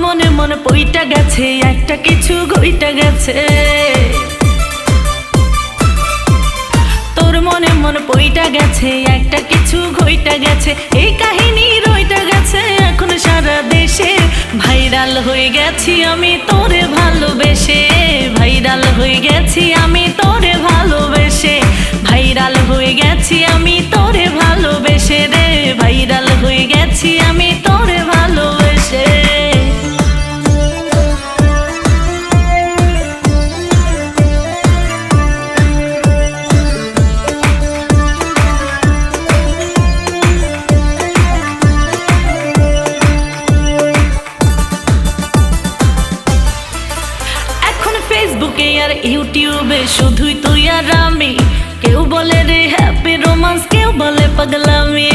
মনে মনে পইটা গেছে, একটা কিছু গইটা গেছে। তোর মনে মনে পইটা গেছে, একটা কিছু গইটা গেছে। এই কাহিনী রইটা গেছে এখন সারা দেশে। ভাইরাল হয়ে গেছি আমি তোরে ভালোবেসে, ভাইরাল হয়ে গেছি আমি তোরে ভালোবেসে, ভাইরাল হয়ে গেছি আমি তোরে ভালোবেসে রে, ভাইরাল হয়ে গেছি আমি তোরে ভালোবেসে। ফেসবুকে আর ইউটিউবে শুধুই তুই আর আমি। কেউ বলে রে হ্যাপি রোমান্স, কেউ বলে পাগলামি।